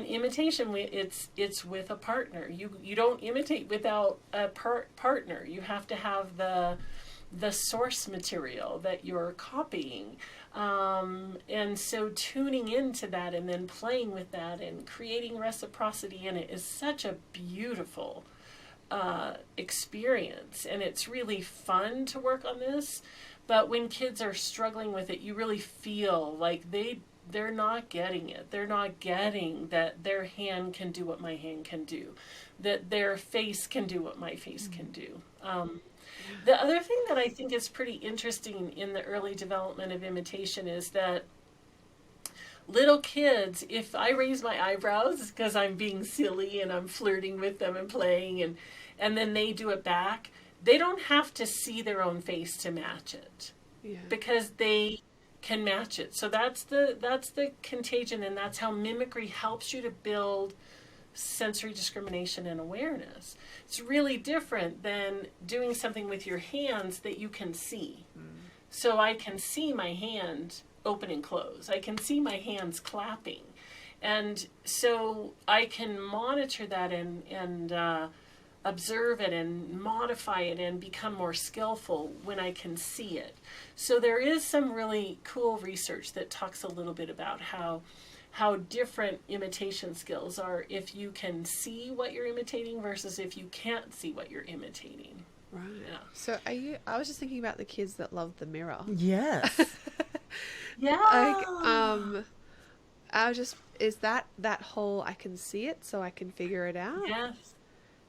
imitation, it's with a partner. You don't imitate without a partner. You have to have the source material that you're copying. And so tuning into that and then playing with that and creating reciprocity in it is such a beautiful experience. And it's really fun to work on this. But when kids are struggling with it, you really feel like they're not getting it. They're not getting that their hand can do what my hand can do, that their face can do what my face can do. The other thing that I think is pretty interesting in the early development of imitation is that little kids, if I raise my eyebrows because I'm being silly and I'm flirting with them and playing, and then they do it back, they don't have to see their own face to match it, because they can match it. So that's the contagion, and that's how mimicry helps you to build sensory discrimination and awareness. It's really different than doing something with your hands that you can see. So I can see my hand open and close. I can see my hands clapping. And so I can monitor that and observe it and modify it and become more skillful when I can see it. So there is some really cool research that talks a little bit about how different imitation skills are if you can see what you're imitating versus if you can't see what you're imitating. Right. Yeah. So I was just thinking about the kids that love the mirror. Yes. Yeah. I was just, is that whole I can see it so I can figure it out? Yes.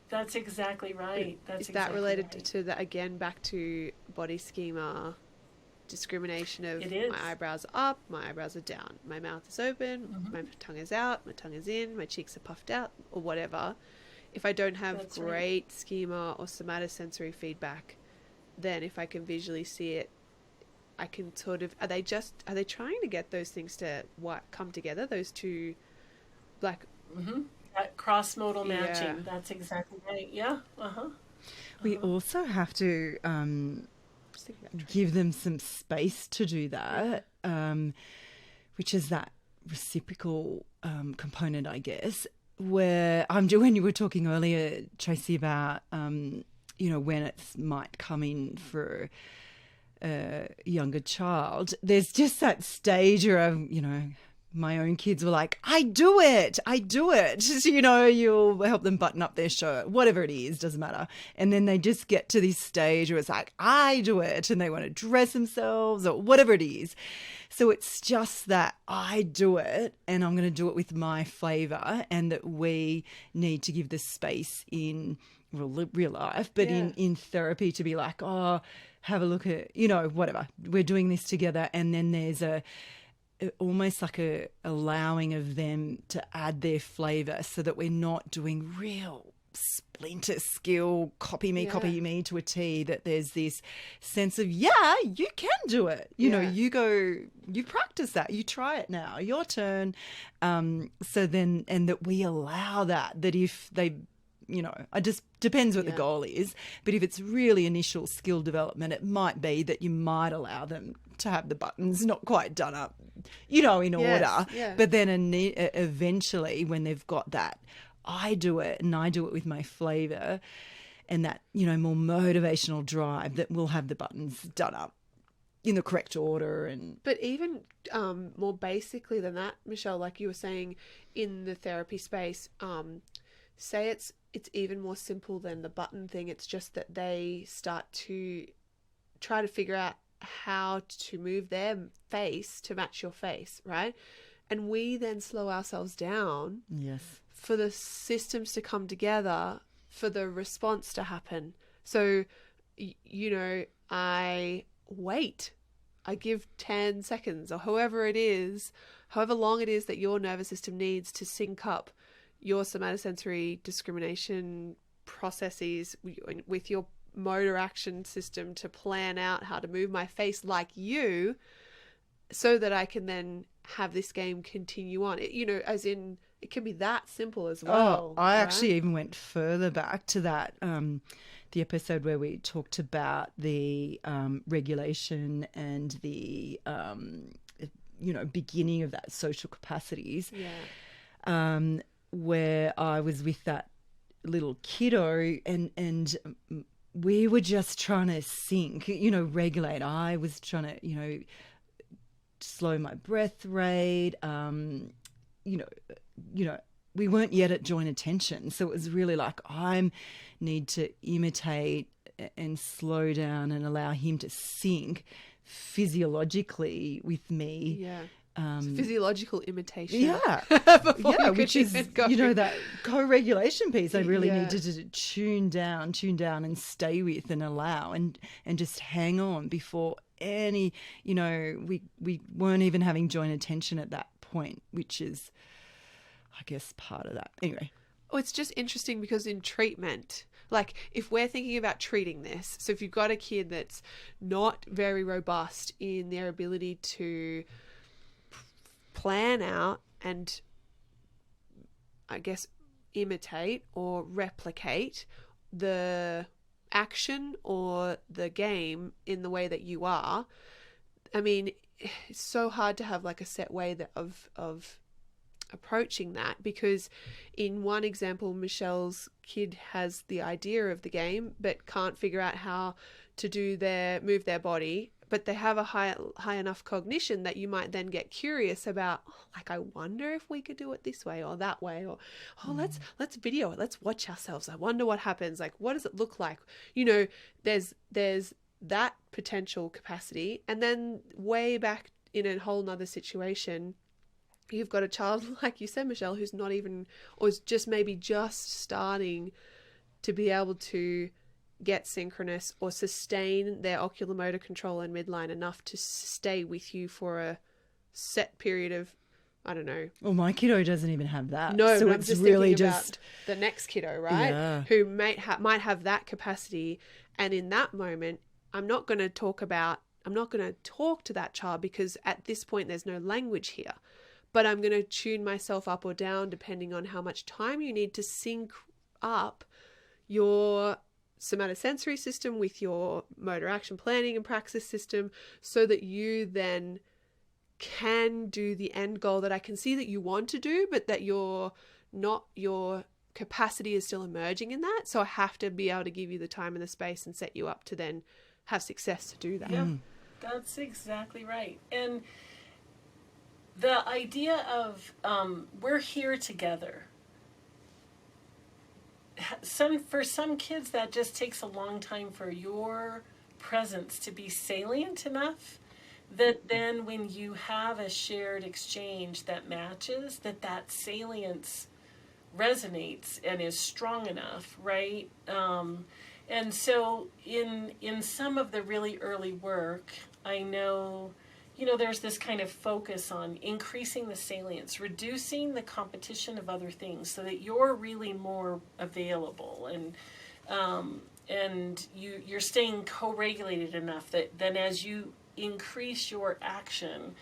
That's exactly right. Is that related to that, again, back to body schema discrimination of It is. my eyebrows are up, my eyebrows are down, my mouth is open, my tongue is out, my tongue is in, my cheeks are puffed out, or whatever. If I don't have That's great right. schema or somatosensory feedback, then if I can visually see it, I can sort of, are they trying to get those things to come together, those two, like, That cross-modal matching. Yeah. That's exactly right. Yeah. We also have to just thinking about give them some space to do that, which is that reciprocal component, I guess, where when you were talking earlier, Tracy, about, when it might come in for a younger child, there's just that stage where, my own kids were like, I do it. Just, you'll help them button up their shirt, whatever it is, doesn't matter. And then they just get to this stage where it's like, I do it. And they want to dress themselves or whatever it is. So it's just that I do it and I'm going to do it with my flavor, and that we need to give the space in real life, but in therapy to be like, oh, have a look at, whatever. We're doing this together. And then there's almost like a allowing of them to add their flavor, so that we're not doing real splinter skill, copy me to a T, that there's this sense of, you can do it. You practice that, you try it now, your turn. So then, and that we allow that if they, it just depends what the goal is. But if it's really initial skill development, it might be that you might allow them to have the buttons not quite done up, in order. Yeah. But then eventually, when they've got that, I do it and I do it with my flavor, and that, more motivational drive, that we'll have the buttons done up in the correct order. But even more basically than that, Michelle, like you were saying, in the therapy space, say it's even more simple than the button thing. It's just that they start to try to figure out how to move their face to match your face, right? and we then slow ourselves down Yes. for the systems to come together, for the response to happen. So, you know, I wait. I give 10 seconds or however long it is that your nervous system needs to sync up your somatosensory discrimination processes with your motor action system to plan out how to move my face like you, so that I can then have this game continue on. You know, as in, it can be that simple as well. Oh, I right? actually even went further back to that. The episode where we talked about the regulation and the, beginning of that social capacities. Yeah. Where I was with that little kiddo and we were just trying to sync, regulate. I was trying to, slow my breath rate. We weren't yet at joint attention. So it was really like I need to imitate and slow down and allow him to sync physiologically with me. Yeah. Physiological imitation. Yeah. Which is, that co-regulation piece I really needed to tune down and stay with and allow and just hang on before any, we weren't even having joint attention at that point, which is, I guess, part of that. Anyway. Oh, it's just interesting because in treatment, like if we're thinking about treating this, so if you've got a kid that's not very robust in their ability to plan out and, I guess, imitate or replicate the action or the game in the way that you are, I mean, it's so hard to have like a set way of approaching that, because in one example, Michelle's kid has the idea of the game but can't figure out how to move their body, but they have a high enough cognition that you might then get curious about, like, I wonder if we could do it this way or that way, or let's video it, let's watch ourselves, I wonder what happens, like what does it look like, there's that potential capacity. And then way back in a whole nother situation, you've got a child, like you said, Michelle, who's not even, or is just maybe just starting to be able to get synchronous or sustain their oculomotor control and midline enough to stay with you for a set period of, I don't know. Well, my kiddo doesn't even have that. No, so I'm it's just really thinking just about the next kiddo, right? Yeah. Who might have that capacity. And in that moment, I'm not going to talk to that child because at this point there's no language here. But I'm going to tune myself up or down depending on how much time you need to sync up your somatosensory system with your motor action planning and praxis system, so that you then can do the end goal that I can see that you want to do, but that your capacity is still emerging in that. So I have to be able to give you the time and the space and set you up to then have success to do that. Yeah, that's exactly right. And the idea of we're here together. For some kids, that just takes a long time for your presence to be salient enough that then when you have a shared exchange that matches, that salience resonates and is strong enough, right? And so in some of the really early work, I know, there's this kind of focus on increasing the salience, reducing the competition of other things so that you're really more available and you're staying co-regulated enough that then as you increase your action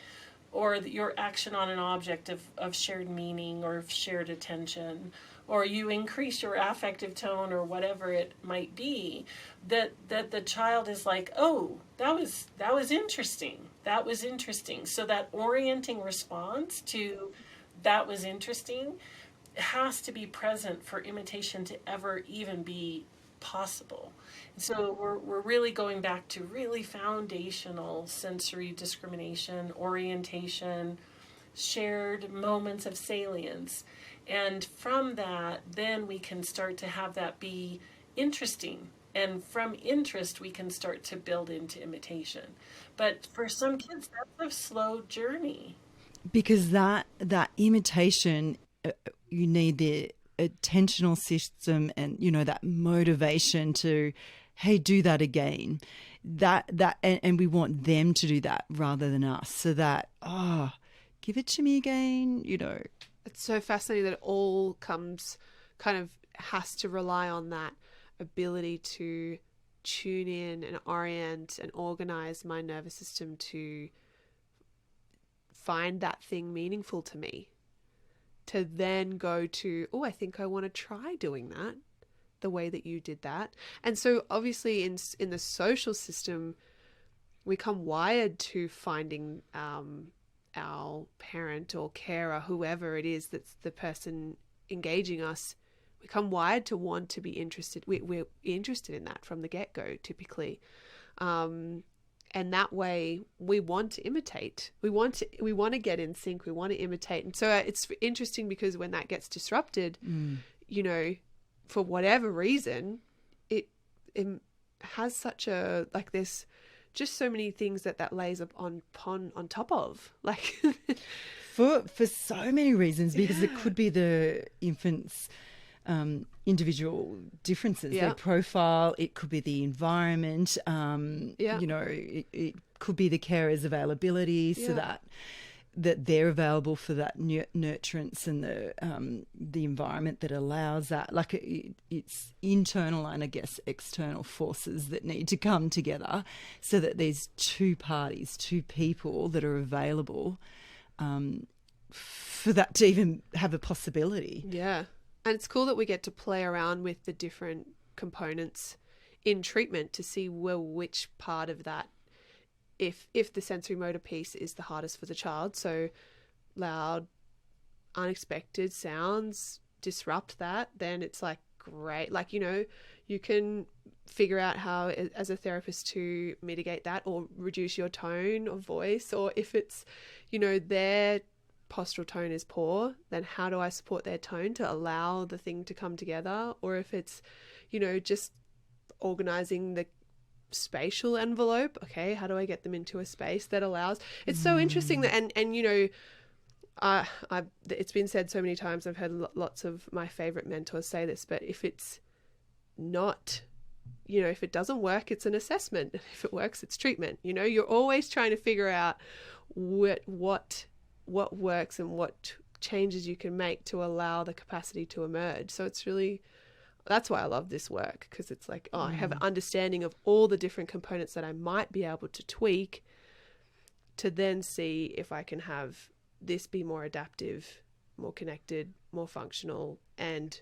or your action on an object of shared meaning or shared attention, or you increase your affective tone or whatever it might be, that the child is like, oh, that was interesting. That was interesting. So that orienting response to that was interesting has to be present for imitation to ever even be possible. So we're really going back to really foundational sensory discrimination, orientation, shared moments of salience. And from that, then we can start to have that be interesting. And from interest, we can start to build into imitation. But for some kids, that's a slow journey. because that imitation, you need the attentional system and, you know, that motivation to, hey, do that again. And we want them to do that rather than us. So that, give it to me again, you know. It's so fascinating that it all has to rely on that ability to tune in and orient and organize my nervous system to find that thing meaningful to me, to then go to, I think I want to try doing that the way that you did that. And so obviously in the social system, we come wired to finding our parent or carer, whoever it is that's the person engaging us. We come wired to want to be interested. We're interested in that from the get-go, typically. And that way we want to imitate. We want to get in sync. We want to imitate. And so it's interesting because when that gets disrupted, you know, for whatever reason, it has such a, like, there's just so many things that lays on top of, like for so many reasons, because it could be the infant's individual differences, their profile. It could be the environment. You know, it could be the carer's availability, so that they're available for that nurturance and the environment that allows that. Like it's internal and I guess external forces that need to come together so that there's two parties, two people that are available for that to even have a possibility. Yeah. And it's cool that we get to play around with the different components in treatment to see which part of that, if the sensory motor piece is the hardest for the child. So loud, unexpected sounds disrupt that, then it's like, great. Like, you know, you can figure out how as a therapist to mitigate that or reduce your tone of voice. Or if it's, you know, their postural tone is poor, then how do I support their tone to allow the thing to come together? Or if it's, you know, just organizing the spatial envelope, okay, how do I get them into a space that allows? It's so interesting that, and you know, it's been said so many times, I've heard lots of my favorite mentors say this, but if it's not, you know, if it doesn't work, it's an assessment. If it works, it's treatment. You know, you're always trying to figure out what works and what changes you can make to allow the capacity to emerge. So it's really, that's why I love this work, because it's like, I have an understanding of all the different components that I might be able to tweak to then see if I can have this be more adaptive, more connected, more functional, and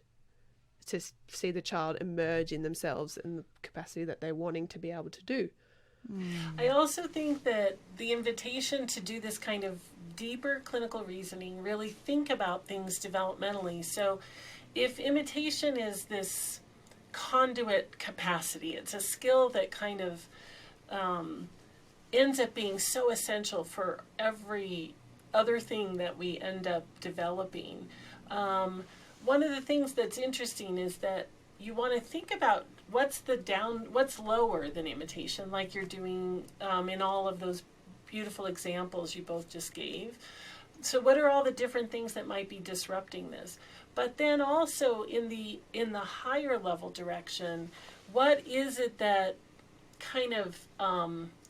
to see the child emerge in themselves and the capacity that they're wanting to be able to do. I also think that the invitation to do this kind of deeper clinical reasoning, really think about things developmentally. So if imitation is this conduit capacity, it's a skill that kind of ends up being so essential for every other thing that we end up developing. One of the things that's interesting is that you want to think about what's lower than imitation, like you're doing in all of those beautiful examples you both just gave. So what are all the different things that might be disrupting this? But then also in the higher level direction, what is it that kind of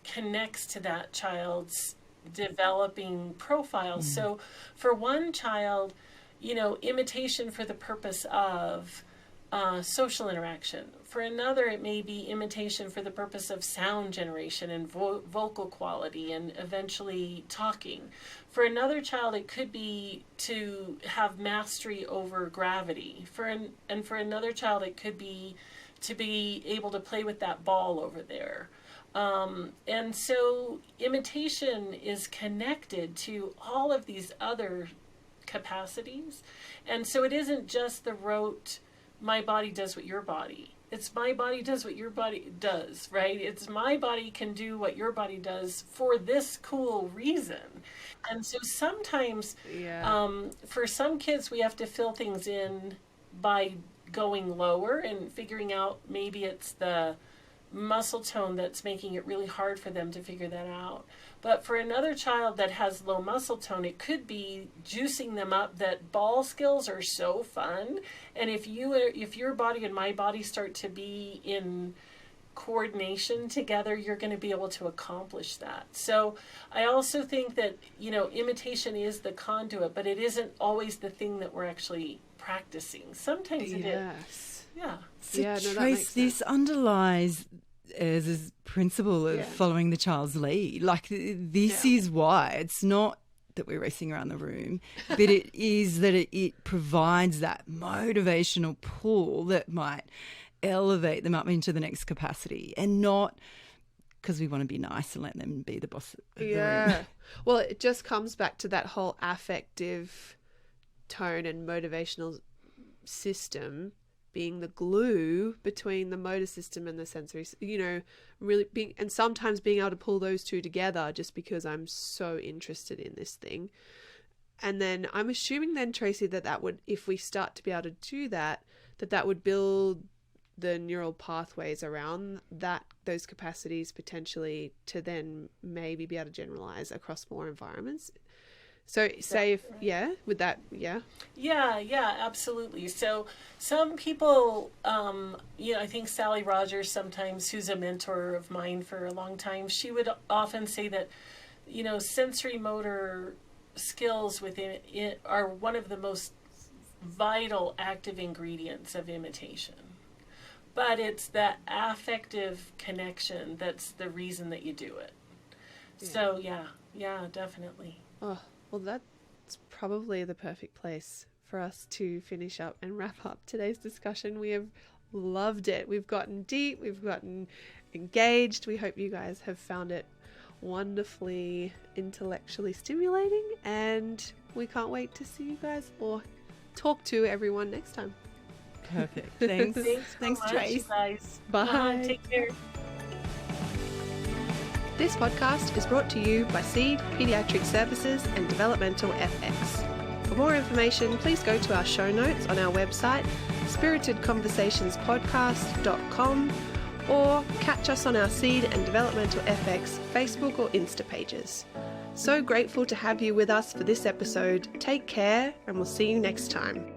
connects to that child's developing profile? So for one child, you know, imitation for the purpose of social interaction. For another, it may be imitation for the purpose of sound generation and vocal quality and eventually talking. For another child, it could be to have mastery over gravity. And for another child, it could be to be able to play with that ball over there. And so imitation is connected to all of these other capacities. And so it isn't just the rote, my body does what your body. It's my body does what your body does, right? It's my body can do what your body does for this cool reason. And so sometimes for some kids, we have to fill things in by going lower and figuring out maybe it's the muscle tone that's making it really hard for them to figure that out. But for another child that has low muscle tone, it could be juicing them up that ball skills are so fun. And if your body and my body start to be in coordination together, you're going to be able to accomplish that. So I also think that, imitation is the conduit, but it isn't always the thing that we're actually practicing. Sometimes it is. Yeah. So Yeah, no, that Trace, makes this underlies as a principle of following the child's lead. Like, this is why. It's not that we're racing around the room, but it is that it provides that motivational pull that might elevate them up into the next capacity, and not because we want to be nice and let them be the boss of the room. Well, it just comes back to that whole affective tone and motivational system being the glue between the motor system and the sensory, really being, and sometimes being able to pull those two together just because I'm so interested in this thing. And then I'm assuming then, Tracy, that would, if we start to be able to do that, that would build the neural pathways around those capacities potentially to then maybe be able to generalize across more environments. So say if, Yeah, absolutely. So some people, I think Sally Rogers sometimes, who's a mentor of mine for a long time, she would often say that, sensory motor skills within it are one of the most vital active ingredients of imitation. But it's that affective connection that's the reason that you do it. Yeah. So yeah, definitely. Oh, well, that's probably the perfect place for us to finish up and wrap up today's discussion. We have loved it. We've gotten deep. We've gotten engaged. We hope you guys have found it wonderfully intellectually stimulating, and we can't wait to see you guys or talk to everyone next time. Perfect. Thanks. Thanks, Trace. Guys. Bye. Take care. This podcast is brought to you by SEED, Pediatric Services and Developmental FX. For more information, please go to our show notes on our website, spiritedconversationspodcast.com, or catch us on our SEED and Developmental FX Facebook or Insta pages. So grateful to have you with us for this episode. Take care, and we'll see you next time.